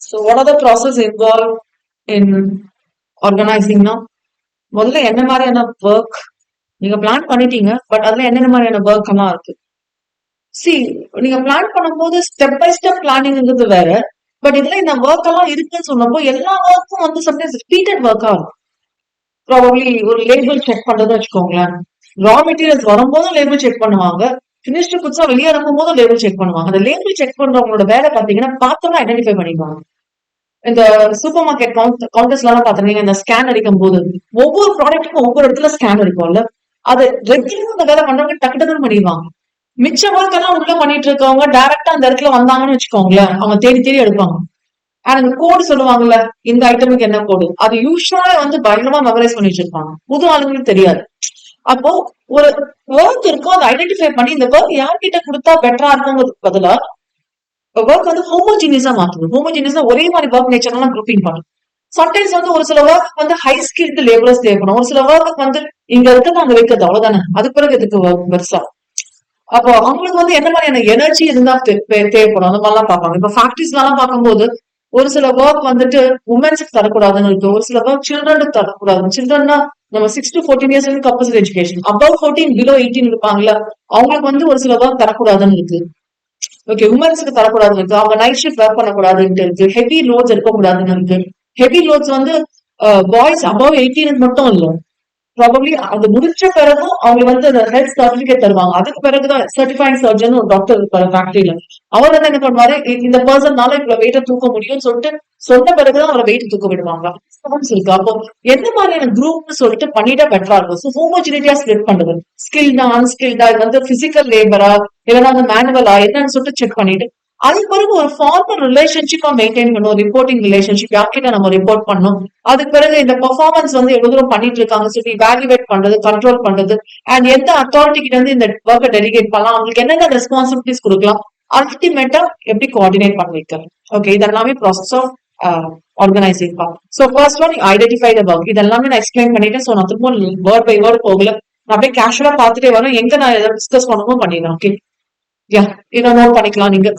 So what are the process involved in organizing now? முதல்ல என்ன மாதிரியான ஒர்க் நீங்க பிளான் பண்ணிட்டீங்க, பட் அதுல என்னென்ன மாதிரியான ஒர்க் எல்லாம் இருக்கு? சி, நீங்க பிளான் பண்ணும்போது ஸ்டெப் பை ஸ்டெப் பிளானிங்கிறது வேற. பட் இதுல இந்த ஒர்க் எல்லாம் இருக்குன்னு சொன்னப்போ எல்லா ஒர்க்கும் வந்து சம்டைம்ஸ் ரிப்பீட்டட் ஒர்க்கா இருக்கும். ப்ராபப்ளி ஒரு லேபிள் செக் பண்றதுன்னு வச்சுக்கோங்களேன். ரா மெட்டீரியல்ஸ் வரும்போதும் லேபிள் செக் பண்ணுவாங்க, பினிஷ்டு புதுசா வெளியே இறங்கும் போதும் லேபிள் செக் பண்ணுவாங்க. அந்த லேபிள் செக் பண்றவங்களோட வேலை பாத்தீங்கன்னா பார்த்தோம்னா ஐடென்டிஃபை பண்ணிடுவாங்க. இந்த சூப்பர் மார்க்கெட் கவுண்டர்ஸ்ல எல்லாம் பாத்தீங்கன்னா இந்த ஸ்கேன் அடிக்கும் போது ஒவ்வொரு ப்ராடக்ட்டுக்கும் ஒவ்வொரு இடத்துல ஸ்கேன் அடிக்கும்ல, அது ரெகுலரா அந்த வேலை பண்றவங்க டக்கு டக்குன்னு பண்ணிடுவாங்க. மிச்ச ஒர்க் எல்லாம் உள்ள பண்ணிட்டு இருக்கவங்க டைரக்டா அந்த இடத்துல வந்தாங்கன்னு வச்சுக்கோங்களேன், அவங்க தேடி தேடி எடுப்பாங்க. அந்த கோடு சொல்லுவாங்கல்ல, இந்த ஐட்டமுக்கு என்ன கோடு, அது யூஸ்வலா வந்து பயங்கரமா மெமரைஸ் பண்ணி வச்சிருப்பாங்க. புது ஆளுங்களுக்கு தெரியாது. அப்போ ஒரு ஒர்க் இருக்கும், அதை ஐடென்டிஃபை பண்ணி இந்த ஒர்க் யார்கிட்ட கொடுத்தா பெட்டரா இருக்குங்கிறதுக்கு பதிலா ஒர்க் வந்து ஹோமோஜினியஸா மாத்துது. ஹோமோஜினியஸா ஒரே மாதிரி ஒர்க் நேச்சர் எல்லாம் குரூப்பிங் பண்ணும். சம்டைம்ஸ் வந்து ஒரு சில ஒர்க் வந்து ஹை ஸ்கில்டு லேபரர்ஸ் தேவைப்படும். ஒரு சில ஒர்க்கு வந்து இங்க இருக்கிறது அங்க வைக்கிறது அவ்வளவுதானே, அதுக்கு பிறகு எதுக்கு ஒர்க் பெருசா. அப்போ அவங்களுக்கு வந்து என்ன மாதிரியான எனர்ஜி இருந்தா தேவைப்படும், அந்த மாதிரிலாம் பார்ப்பாங்க. இப்ப ஃபேக்டரிஸ்ல எல்லாம் பார்க்கும்போது ஒரு சில ஒர்க் வந்துட்டு உமன்ஸுக்கு தரக்கூடாதுன்னு இருக்கு, ஒரு சில ஒர்க் சில்ட்ரனுக்கு தரக்கூடாது. சில்ட்ரன்னா நம்ம 6 to 14 years வந்து கம்பல்சரி எஜுகேஷன், above 14 below 18 இருப்பாங்கல்ல, அவங்களுக்கு வந்து ஒரு சில ஒர்க் தரக்கூடாதுன்னு இருக்கு. ஓகே, உமன்ஸுக்கு தரக்கூடாதுன்னு இருக்கு, அவங்க நைட் ஷிஃப்ட் ஒர்க் பண்ணக்கூடாதுன்னு இருக்கு, ஹெவி லோட்ஸ் இருக்கக்கூடாதுன்னு இருக்கு. ஹெவி லோட்ஸ் வந்து பாய்ஸ் above 18 மட்டும் இல்ல, ப்ராபப்ளி அது முடிச்ச பிறகும் அவங்க வந்து ஹெல்த் சர்டிபிகேட் தருவாங்க. அதுக்கு பிறகுதான் சர்டிஃபைங் சர்ஜன் ஒரு டாக்டர் இருப்பாரு ஃபேக்டரியில, அவர் வந்து என்ன பண்ணுவாரு, இந்த பர்சன்னால இவ்வளவு வெயிட்ட தூக்க முடியும்னு சொல்லிட்டு சொன்ன பிறகுதான் அவரை வெயிட் தூக்க விடுவாங்க. இருக்கு. அப்போ எந்த மாதிரியான குரூப்னு சொல்லிட்டு பண்ணிட்டா பெட்டரா இருக்கும். ஸோ ஹோமோஜினிட்டியா ஸ்ப்ளிட் பண்றது, ஸ்கில்டா அன்ஸ்கில்டா, இது வந்து பிசிக்கல் லேபரா இல்லைன்னா வந்து மேனுவலா என்னன்னு சொல்லிட்டு செக் பண்ணிட்டு அதுக்கு பிறகு ஒரு ஃபார்மல் ரிலேஷன்ஷிப்பா மெயின்டைன் பண்ணும். ரிப்போர்ட்டிங் ரிலேஷன்ஷிப், யார்கிட்ட நம்ம ரிப்போர்ட் பண்ணணும், அதுக்கு பிறகு இந்த பெர்ஃபார்மன்ஸ் வந்து எவ்வளவு தூரம் பண்ணிட்டு இருக்காங்க சொல்லி இவாலுவேட் பண்றது, கண்ட்ரோல் பண்றது, அண்ட் எந்த அத்தாரிட்டி கிட்ட இருந்து இந்த ஒர்க்கை டெலிகேட் பண்ணலாம், அவங்களுக்கு என்னென்ன ரெஸ்பான்சிபிலிட்டிஸ் கொடுக்கலாம், அல்டிமேட்டா எப்படி கோஆர்டினேட் பண்ணி வைக்கிறது. ஓகே, இதெல்லாமே process of organising part. So first one identify the work. இதெல்லாமே நான் எக்ஸ்பிளைன் பண்ணிட்டேன். ஸோ நான் திரும்ப வேர்ட் பை வேர்ட் போகல, நான் அப்படியே கேஷுவலா பார்த்துட்டே வரேன், எங்க நான் எதாவது டிஸ்கஸ் பண்ணணும் பண்ணிடலாம். ஓகே, யா, இதை நோட் பண்ணிக்கலாம் நீங்க.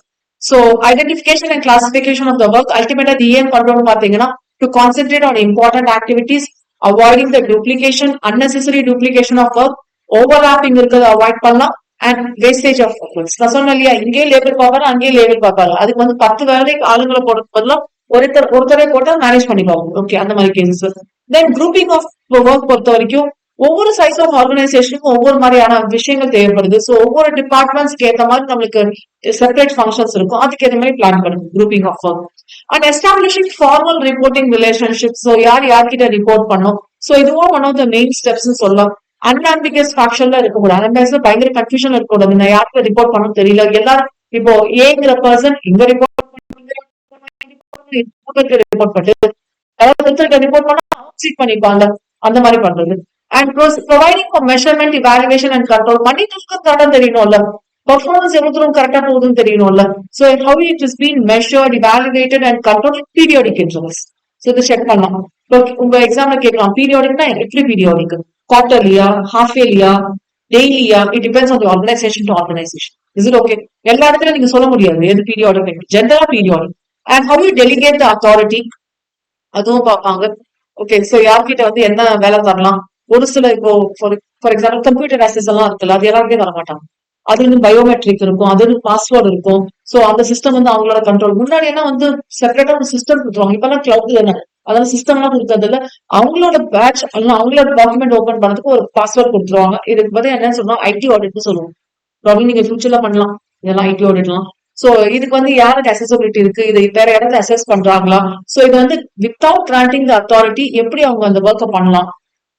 So identification and classification of the work, ultimately the aim பண்றோம்னு பாத்தீங்கன்னா to concentrate on important activities, avoiding the duplication, unnecessary duplication of work, overlapping இருக்கிறத அவாய்ட் பண்ணலாம், and wastage of workers. நான் சொன்னேன் இல்லையா, இங்கே லேபிள் பார்ப்பாரு அங்கேயே லேபிள் பார்ப்பாரு, அதுக்கு வந்து 10 வேலைக்கு ஆளுங்களை போடுறது பதிலா ஒருத்தரை போட்டா மேனேஜ் பண்ணி பார்ப்போம். ஓகே, அந்த மாதிரி cases. Then grouping of work பொறுத்த வரைக்கும் ஒவ்வொரு சைஸ் ஆஃப் ஆர்கனைசேஷனுக்கும் ஒவ்வொரு மாதிரியான விஷயங்கள் தேவைப்படுது. ஸோ ஒவ்வொரு டிபார்ட்மெண்ட்ஸ்க்கு ஏற்ற மாதிரி நம்மளுக்கு செப்பரேட் ஃபங்க்ஷன்ஸ் இருக்கும், அதுக்கு ஏற்ற மாதிரி பிளான் பண்ணுது grouping of work. And establishing formal reporting relationship. So யார்கிட்ட ரிப்போர்ட் பண்ணும், ஸோ இதுவும் one of the main steps சொல்லலாம். அன்ஆம்பிகஸ் ஃபேக்ஷன்ல இருக்கக்கூடாது, அன்ஆம்பிகஸ்ல பயங்கர கன்ஃபியூஷன் இருக்கக்கூடாது. நான் யாருக்கு ரிப்போர்ட் பண்ணணும் தெரியல, எல்லாரும் இப்போ ஏங்கிற பர்சன் இங்க ரிப்போர்ட் ரிப்போர்ட் பண்ணிட்டு ரிப்போர்ட் பண்ணா சீட் பண்ணிப்பாங்க, அந்த மாதிரி பண்றது. And providing for measurement, evaluation and control. பண்ணிட்டு கரெக்டா தெரியணும்ல, பர்ஃபார்மன்ஸ் எவ்வளவு தூரம் கரெக்டா போகுதுன்னு தெரியணும்ல. So how it is being measured, evaluated and controlled periodic intervals. So இது செக் பண்ணலாம். உங்க எக்ஸாம்ல கேட்கலாம், பீரியாடிக்னா எப்படி பீரியாடிக், குவார்டர்லியா, ஹாஃப் இயர்லியா, டெய்லியா, it depends on the organisation to organisation. Is it okay? எல்லா இடத்துல நீங்க சொல்ல முடியாது எது பீரியாடிக், ஜெனரலா periodic. And how you delegate the authority, அதுவும் பார்ப்பாங்க. ஓகே, சோ யார்கிட்ட வந்து என்ன வேலை தரலாம். ஒரு சில இப்போ ஃபார் எக்ஸாம்பிள் கம்ப்யூட்டர் ஆக்சஸ் எல்லாம் இருக்குல்ல, அது எல்லாருமே வர மாட்டாங்க. அது வந்து பயோமெட்ரிக் இருக்கும், அது வந்து பாஸ்வேர்டு இருக்கும். சோ அந்த சிஸ்டம் வந்து அவங்களோட கண்ட்ரோல். முன்னாடி எல்லாம் வந்து செப்பரேட்டா ஒரு சிஸ்டம் கொடுத்துருவாங்க, இப்ப எல்லாம் கிளவுட் தானே, அதாவது சிஸ்டம் எல்லாம் கொடுக்கறது இல்ல, அவங்களோட பேட்ச் அவங்களோட டாக்குமெண்ட் ஓபன் பண்ணதுக்கு ஒரு பாஸ்வேர்ட் கொடுத்துருவாங்க. இதுக்கு பதில் என்ன சொல்லுவோம், ஐடி ஆடிட்னு சொல்லுவோம். ப்ராப்ளம் நீங்க ஃபியூச்சர்ல பண்ணலாம் இதெல்லாம், ஐடி ஆடிட்லாம். சோ இதுக்கு வந்து யாருக்கு அசஸபிலிட்டி இருக்கு, இது வேற இடத்துல அசஸ் பண்றாங்களா, சோ இது வந்து வித்தவுட் கிராண்டிங் த அத்தாரிட்டி எப்படி அவங்க அந்த ஒர்க்கை பண்ணலாம்,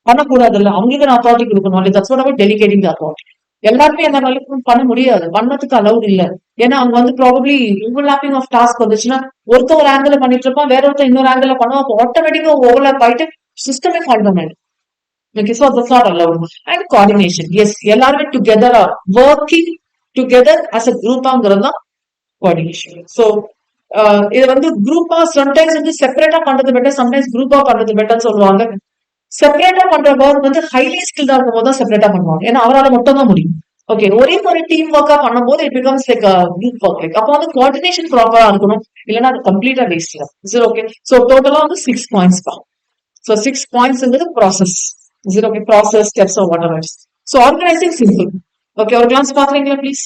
பண்ணக்கூடாது இல்ல, அவங்களுக்கு நான் அத்தாரிட்டி கொடுக்கணும். That's what about delegating the authority. எல்லாருமே அந்த வேலைக்கு பண்ண முடியாது, பண்ணதுக்கு அலவுட் இல்ல. ஏன்னா அவங்க வந்து ப்ராபப்ளி ஓவர்லாப்பிங் ஆஃப் டாஸ்க் வந்துச்சுன்னா ஒருத்தர் ஒரு ஆங்கிள் பண்ணிட்டு இருப்பான், வேற ஒருத்தர் இன்னொரு ஆங்கிள் பண்ணுவோம், அப்போ ஆட்டோமேட்டிக்கா ஓவர்லாப் ஆயிட்டு சிஸ்டமே ஃபால்ட் ஆயிடும். Okay, so that's not allowed. And coordination, yes, எல்லாருமே டுகெதரா working together as a group ஆங்கிறது தான் கோஆர்டினேஷன். ஸோ இது வந்து குரூப்பா சம்டைம்ஸ் வந்து செப்பரேட்டா பண்றது பெட்டர், சம்டைம்ஸ் குரூப்பா பண்றது பெட்டர்னு சொல்லுவாங்க. செப்பரேட்டா பண்ற ஒர்க் வந்து ஹைலி ஸ்கில்டா இருக்கும் போது தான் செப்பரேட்டா பண்ணுவாங்க, ஏன்னா அவரால் மட்டும் தான் முடியும். ஓகே, ஒரே ஒரு டீம் ஒர்க்கா பண்ணும்போது it becomes like group work. Like அப்போ வந்து கோஆர்டினேஷன் ப்ராப்பரா இருக்கணும், இல்லைன்னா அது கம்ப்ளீட்டா வேஸ்ட் தான். சரி, ஓகே. ஸோ டோட்டலா வந்து 6 பாயிண்ட்ஸ் தான். ஸோ 6 பாயிண்ட்ஸ்ங்கிறது ப்ராசஸ். சரி, okay. Process, steps, whatever. So organising simple. Okay, ஒரு கிளாஸ் பாக்குறீங்களா ப்ளீஸ்?